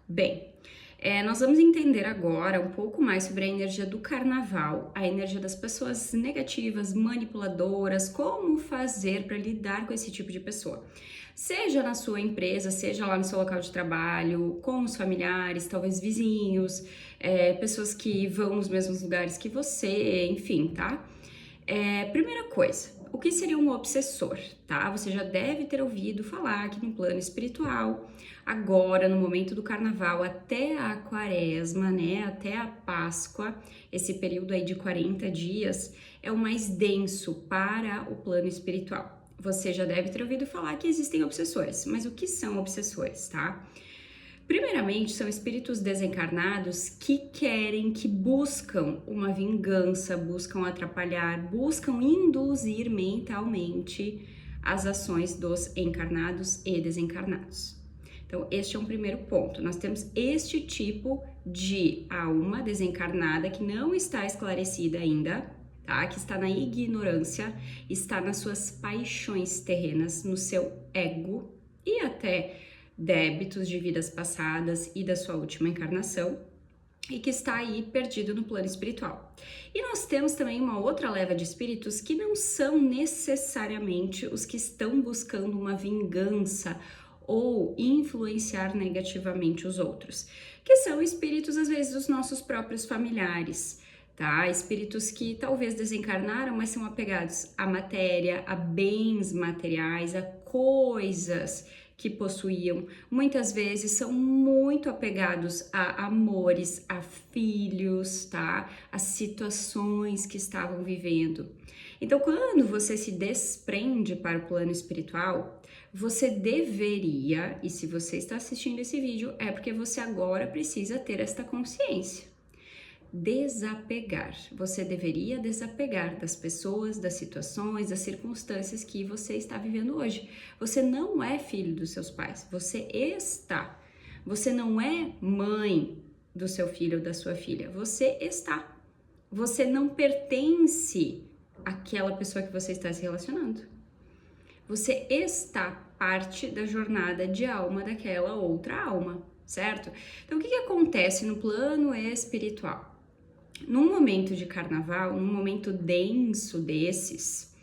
Bem, nós vamos entender agora um pouco mais sobre a energia do carnaval, a energia das pessoas negativas, manipuladoras, como fazer para lidar com esse tipo de pessoa. Seja na sua empresa, seja lá no seu local de trabalho, com os familiares, talvez vizinhos, pessoas que vão nos mesmos lugares que você, enfim, tá? Primeira coisa, o que seria um obsessor, tá? Você já deve ter ouvido falar que no plano espiritual, agora no momento do carnaval até a quaresma, né, até a Páscoa, esse período aí de 40 dias é o mais denso para o plano espiritual. Você já deve ter ouvido falar que existem obsessores, mas o que são obsessores, tá? Primeiramente, são espíritos desencarnados que querem, que buscam uma vingança, buscam atrapalhar, buscam induzir mentalmente as ações dos encarnados e desencarnados. Então, este é um primeiro ponto. Nós temos este tipo de alma desencarnada que não está esclarecida ainda, tá? Que está na ignorância, está nas suas paixões terrenas, no seu ego e até débitos de vidas passadas e da sua última encarnação, e que está aí perdido no plano espiritual. E nós temos também uma outra leva de espíritos que não são necessariamente os que estão buscando uma vingança ou influenciar negativamente os outros, que são espíritos às vezes dos nossos próprios familiares, tá? Espíritos que talvez desencarnaram, mas são apegados à matéria, a bens materiais, a coisas que possuíam, muitas vezes são muito apegados a amores, a filhos, tá? A situações que estavam vivendo. Então, quando você se desprende para o plano espiritual, você deveria, e se você está assistindo esse vídeo, é porque você agora precisa ter esta consciência. Desapegar. Você deveria desapegar das pessoas, das situações, das circunstâncias que você está vivendo hoje. Você não é filho dos seus pais, você está. Você não é mãe do seu filho ou da sua filha, você está. Você não pertence àquela pessoa que você está se relacionando. Você está parte da jornada de alma daquela outra alma, certo? Então, o que acontece no plano espiritual? Num momento de carnaval, num momento denso desses,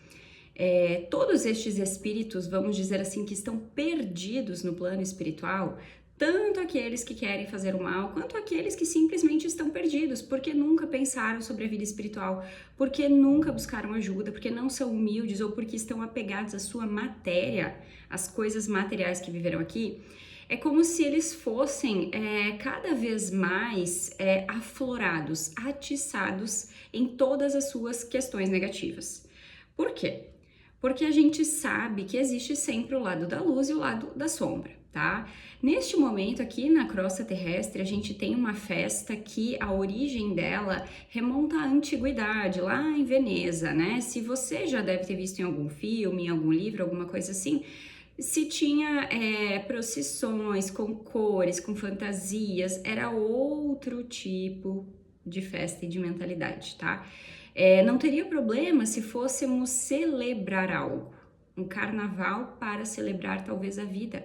todos estes espíritos, vamos dizer assim, que estão perdidos no plano espiritual, tanto aqueles que querem fazer o mal, quanto aqueles que simplesmente estão perdidos, porque nunca pensaram sobre a vida espiritual, porque nunca buscaram ajuda, porque não são humildes ou porque estão apegados à sua matéria, às coisas materiais que viveram aqui. É como se eles fossem cada vez mais aflorados, atiçados em todas as suas questões negativas. Por quê? Porque a gente sabe que existe sempre o lado da luz e o lado da sombra, tá? Neste momento aqui na crosta terrestre, a gente tem uma festa que a origem dela remonta à antiguidade, lá em Veneza, né? Se você já deve ter visto em algum filme, em algum livro, alguma coisa assim, se tinha procissões com cores, com fantasias, era outro tipo de festa e de mentalidade, tá? Não teria problema se fôssemos celebrar algo, um carnaval para celebrar talvez a vida.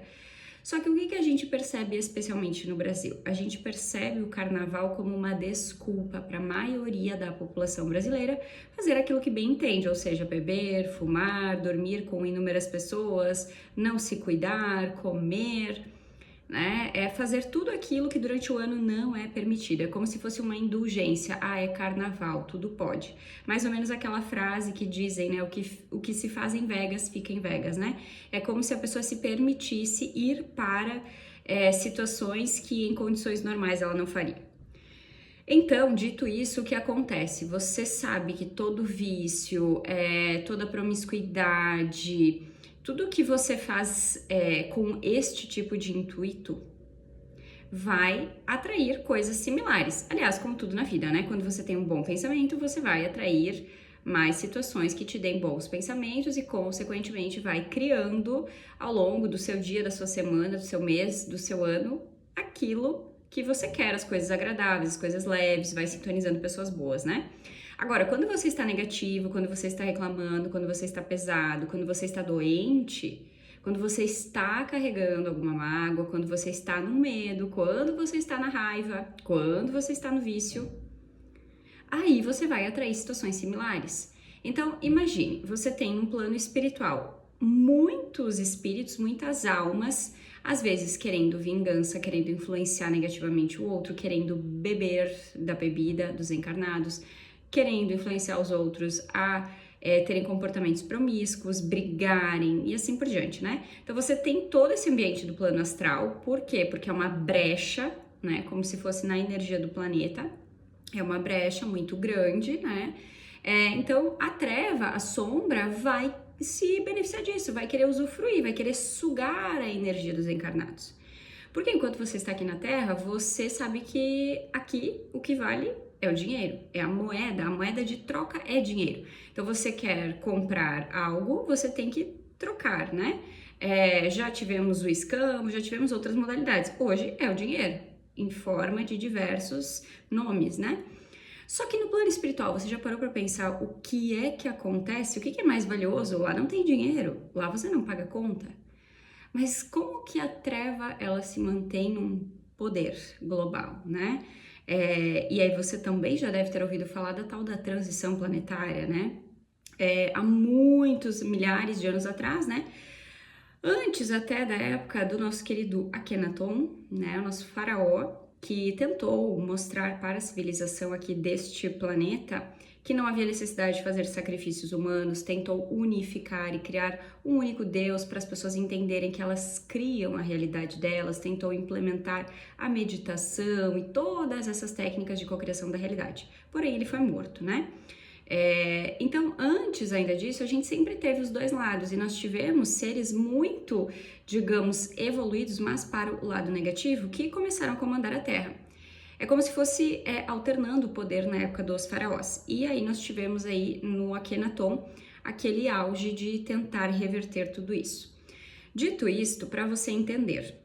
Só que o que a gente percebe especialmente no Brasil? A gente percebe o carnaval como uma desculpa para a maioria da população brasileira fazer aquilo que bem entende, ou seja, beber, fumar, dormir com inúmeras pessoas, não se cuidar, comer, né? É fazer tudo aquilo que durante o ano não é permitido. É como se fosse uma indulgência. Ah, é carnaval, tudo pode. Mais ou menos aquela frase que dizem, né? O que se faz em Vegas, fica em Vegas, né? É como se a pessoa se permitisse ir para situações que em condições normais ela não faria. Então, dito isso, o que acontece? Você sabe que todo vício, toda promiscuidade, tudo que você faz com este tipo de intuito vai atrair coisas similares. Aliás, como tudo na vida, né? Quando você tem um bom pensamento, você vai atrair mais situações que te deem bons pensamentos e, consequentemente, vai criando ao longo do seu dia, da sua semana, do seu mês, do seu ano, aquilo que você quer, as coisas agradáveis, as coisas leves, vai sintonizando pessoas boas, né? Agora, quando você está negativo, quando você está reclamando, quando você está pesado, quando você está doente, quando você está carregando alguma mágoa, quando você está no medo, quando você está na raiva, quando você está no vício, aí você vai atrair situações similares. Então, imagine, você tem um plano espiritual, muitos espíritos, muitas almas, às vezes querendo vingança, querendo influenciar negativamente o outro, querendo beber da bebida dos encarnados, querendo influenciar os outros a terem comportamentos promíscuos, brigarem e assim por diante, né? Então você tem todo esse ambiente do plano astral, por quê? Porque é uma brecha, né? Como se fosse na energia do planeta, é uma brecha muito grande, né? Então a treva, a sombra, vai se beneficiar disso, vai querer usufruir, vai querer sugar a energia dos encarnados. Porque enquanto você está aqui na Terra, você sabe que aqui o que vale é o dinheiro, é a moeda de troca é dinheiro. Então você quer comprar algo, você tem que trocar, né? Já tivemos o escambo, já tivemos outras modalidades. Hoje é o dinheiro, em forma de diversos nomes, né? Só que no plano espiritual, você já parou para pensar o que é que acontece? O que é mais valioso? Lá não tem dinheiro, lá você não paga conta. Mas como que a treva, ela se mantém num poder global, né? E aí você também já deve ter ouvido falar da tal da transição planetária, né? Há muitos milhares de anos atrás, né? Antes até da época do nosso querido Akhenaton, né? O nosso faraó, que tentou mostrar para a civilização aqui deste planeta que não havia necessidade de fazer sacrifícios humanos, tentou unificar e criar um único Deus para as pessoas entenderem que elas criam a realidade delas, tentou implementar a meditação e todas essas técnicas de cocriação da realidade. Porém, ele foi morto, né? Então, antes ainda disso, a gente sempre teve os dois lados e nós tivemos seres muito, digamos, evoluídos, mas para o lado negativo, que começaram a comandar a Terra. É como se fosse alternando o poder na época dos faraós. E aí nós tivemos aí no Akhenaton aquele auge de tentar reverter tudo isso. Dito isto, para você entender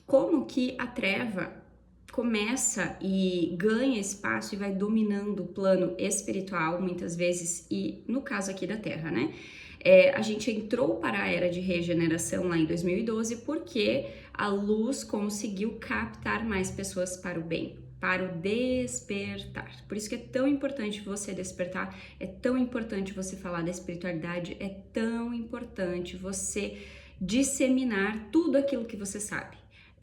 como que a treva começa e ganha espaço e vai dominando o plano espiritual, muitas vezes, e no caso aqui da Terra, né? A gente entrou para a era de regeneração lá em 2012 porque a luz conseguiu captar mais pessoas para o bem, para o despertar. Por isso que é tão importante você despertar, é tão importante você falar da espiritualidade, é tão importante você disseminar tudo aquilo que você sabe.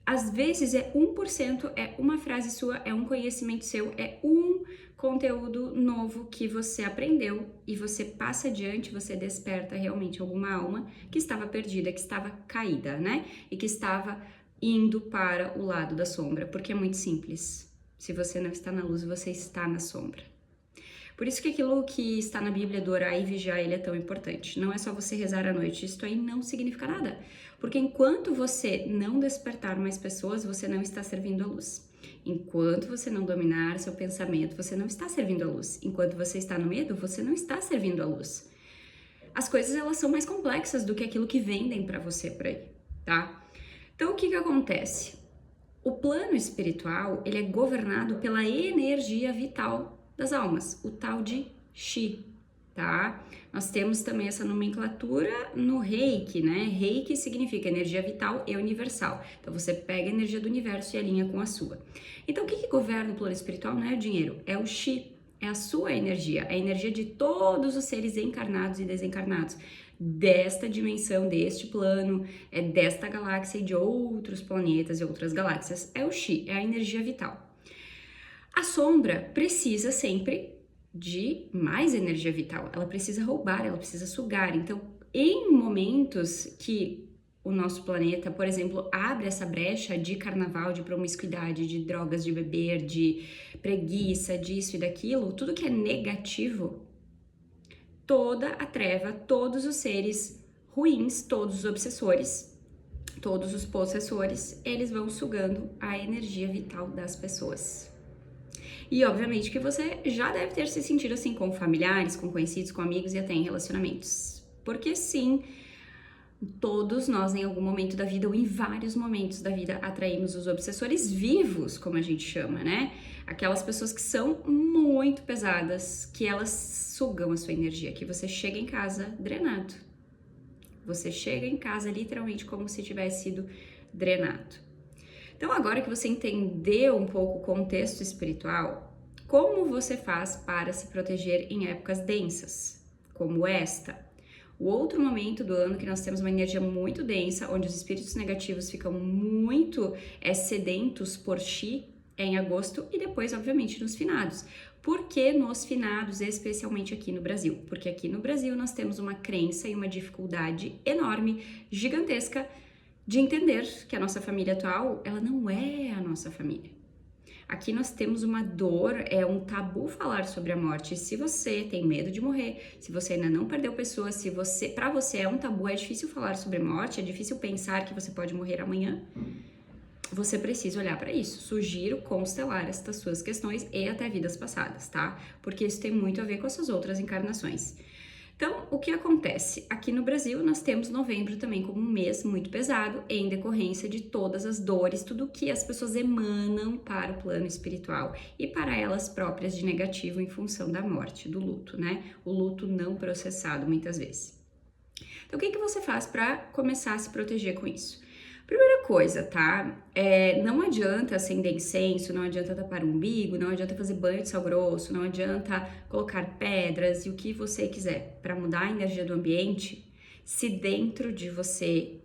Às vezes é 1%, é uma frase sua, é um conhecimento seu, é um conteúdo novo que você aprendeu e você passa adiante, você desperta realmente alguma alma que estava perdida, que estava caída, né? E que estava indo para o lado da sombra, porque é muito simples. Se você não está na luz, você está na sombra. Por isso que aquilo que está na Bíblia do orar e vigiar, ele é tão importante. Não é só você rezar à noite, isso aí não significa nada. Porque enquanto você não despertar mais pessoas, você não está servindo a luz. Enquanto você não dominar seu pensamento, você não está servindo a luz. Enquanto você está no medo, você não está servindo a luz. As coisas, elas são mais complexas do que aquilo que vendem para você por aí, tá? Então, o que que acontece? O plano espiritual, ele é governado pela energia vital das almas, o tal de Chi, tá? Nós temos também essa nomenclatura no Reiki, né? Reiki significa energia vital e universal. Então você pega a energia do universo e alinha com a sua. Então o que governa o plano espiritual não é o dinheiro, é o Chi, é a sua energia, é a energia de todos os seres encarnados e desencarnados desta dimensão, deste plano, desta galáxia e de outros planetas e outras galáxias. É o Chi, é a energia vital. A sombra precisa sempre de mais energia vital, ela precisa roubar, ela precisa sugar. Então, em momentos que o nosso planeta, por exemplo, abre essa brecha de carnaval, de promiscuidade, de drogas, de beber, de preguiça, disso e daquilo, tudo que é negativo, toda a treva, todos os seres ruins, todos os obsessores, todos os possessores, eles vão sugando a energia vital das pessoas. E obviamente que você já deve ter se sentido assim com familiares, com conhecidos, com amigos e até em relacionamentos. Porque sim, todos nós em algum momento da vida ou em vários momentos da vida atraímos os obsessores vivos, como a gente chama, né? Aquelas pessoas que são muito pesadas, que elas sugam a sua energia, que você chega em casa drenado. Você chega em casa literalmente como se tivesse sido drenado. Então, agora que você entendeu um pouco o contexto espiritual, como você faz para se proteger em épocas densas, como esta? O outro momento do ano que nós temos uma energia muito densa, onde os espíritos negativos ficam muito sedentos por chi, é em agosto e depois, obviamente, nos finados. Por que nos finados, especialmente aqui no Brasil? Porque aqui no Brasil nós temos uma crença e uma dificuldade enorme, gigantesca, de entender que a nossa família atual, ela não é a nossa família. Aqui nós temos uma dor, é um tabu falar sobre a morte. Se você tem medo de morrer, se você ainda não perdeu pessoas, se você, para você é um tabu, é difícil falar sobre morte, é difícil pensar que você pode morrer amanhã, você precisa olhar para isso. Sugiro constelar estas suas questões e até vidas passadas, tá? Porque isso tem muito a ver com as suas outras encarnações. Então, o que acontece? Aqui no Brasil, nós temos novembro também como um mês muito pesado, em decorrência de todas as dores, tudo que as pessoas emanam para o plano espiritual e para elas próprias de negativo em função da morte, do luto, né? O luto não processado, muitas vezes. Então, o que você faz para começar a se proteger com isso? Primeira coisa, tá? Não adianta acender incenso, não adianta tapar o umbigo, não adianta fazer banho de sal grosso, não adianta colocar pedras e o que você quiser para mudar a energia do ambiente, se dentro de você,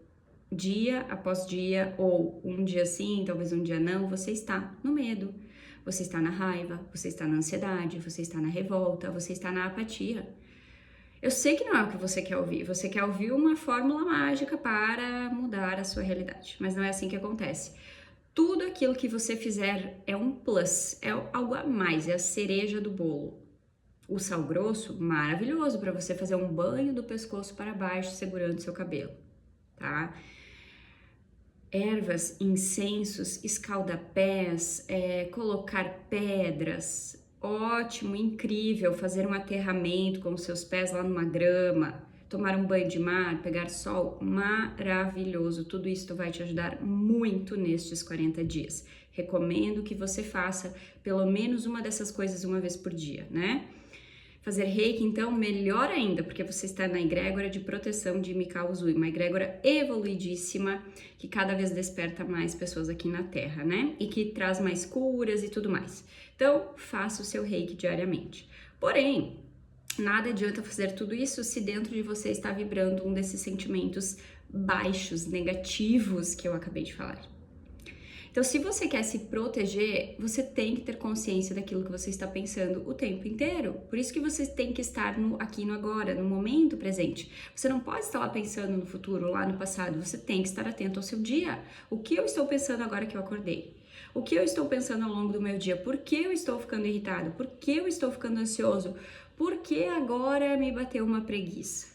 dia após dia, ou um dia sim, talvez um dia não, você está no medo, você está na raiva, você está na ansiedade, você está na revolta, você está na apatia. Eu sei que não é o que você quer ouvir uma fórmula mágica para mudar a sua realidade, mas não é assim que acontece. Tudo aquilo que você fizer é um plus, é algo a mais, é a cereja do bolo. O sal grosso, maravilhoso para você fazer um banho do pescoço para baixo, segurando seu cabelo, tá? Ervas, incensos, escaldapés, colocar pedras, ótimo, incrível, fazer um aterramento com os seus pés lá numa grama, tomar um banho de mar, pegar sol, maravilhoso, tudo isso vai te ajudar muito nestes 40 dias. Recomendo que você faça pelo menos uma dessas coisas uma vez por dia, né? Fazer reiki, então, melhor ainda, porque você está na egrégora de proteção de Mikao Usui, uma egrégora evoluidíssima, que cada vez desperta mais pessoas aqui na Terra, né? E que traz mais curas e tudo mais. Então, faça o seu reiki diariamente. Porém, nada adianta fazer tudo isso se dentro de você está vibrando um desses sentimentos baixos, negativos que eu acabei de falar. Então, se você quer se proteger, você tem que ter consciência daquilo que você está pensando o tempo inteiro. Por isso que você tem que estar aqui no agora, no momento presente. Você não pode estar lá pensando no futuro, lá no passado. Você tem que estar atento ao seu dia. O que eu estou pensando agora que eu acordei? O que eu estou pensando ao longo do meu dia? Por que eu estou ficando irritado? Por que eu estou ficando ansioso? Por que agora me bateu uma preguiça?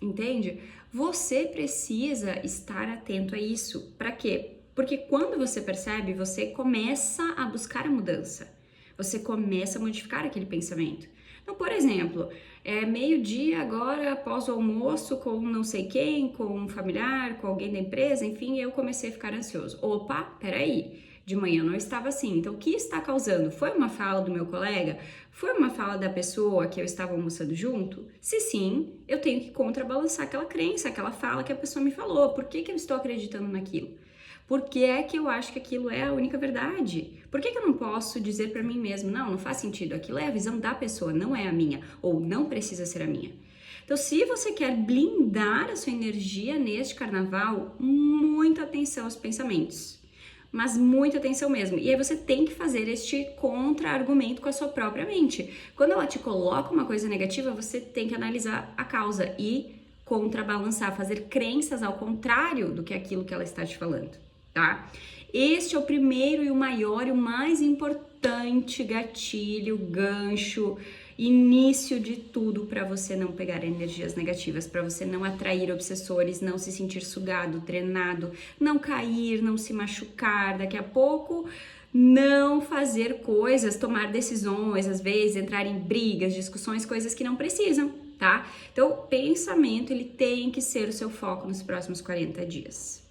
Entende? Você precisa estar atento a isso. Para quê? Porque quando você percebe, você começa a buscar a mudança. Você começa a modificar aquele pensamento. Então, por exemplo, meio-dia agora, após o almoço, com não sei quem, com um familiar, com alguém da empresa, enfim, eu comecei a ficar ansioso. Opa, peraí, de manhã eu não estava assim. Então, o que está causando? Foi uma fala do meu colega? Foi uma fala da pessoa que eu estava almoçando junto? Se sim, eu tenho que contrabalançar aquela crença, aquela fala que a pessoa me falou. Por que eu estou acreditando naquilo? Por que é que eu acho que aquilo é a única verdade? Por que eu não posso dizer para mim mesmo, não faz sentido, aquilo é a visão da pessoa, não é a minha, ou não precisa ser a minha. Então, se você quer blindar a sua energia neste carnaval, muita atenção aos pensamentos, mas muita atenção mesmo. E aí você tem que fazer este contra-argumento com a sua própria mente. Quando ela te coloca uma coisa negativa, você tem que analisar a causa e contrabalançar, fazer crenças ao contrário do que aquilo que ela está te falando. Tá? Este é o primeiro e o maior e o mais importante gatilho, gancho, início de tudo para você não pegar energias negativas, para você não atrair obsessores, não se sentir sugado, drenado, não cair, não se machucar, daqui a pouco não fazer coisas, tomar decisões, às vezes entrar em brigas, discussões, coisas que não precisam, tá? Então, o pensamento, ele tem que ser o seu foco nos próximos 40 dias.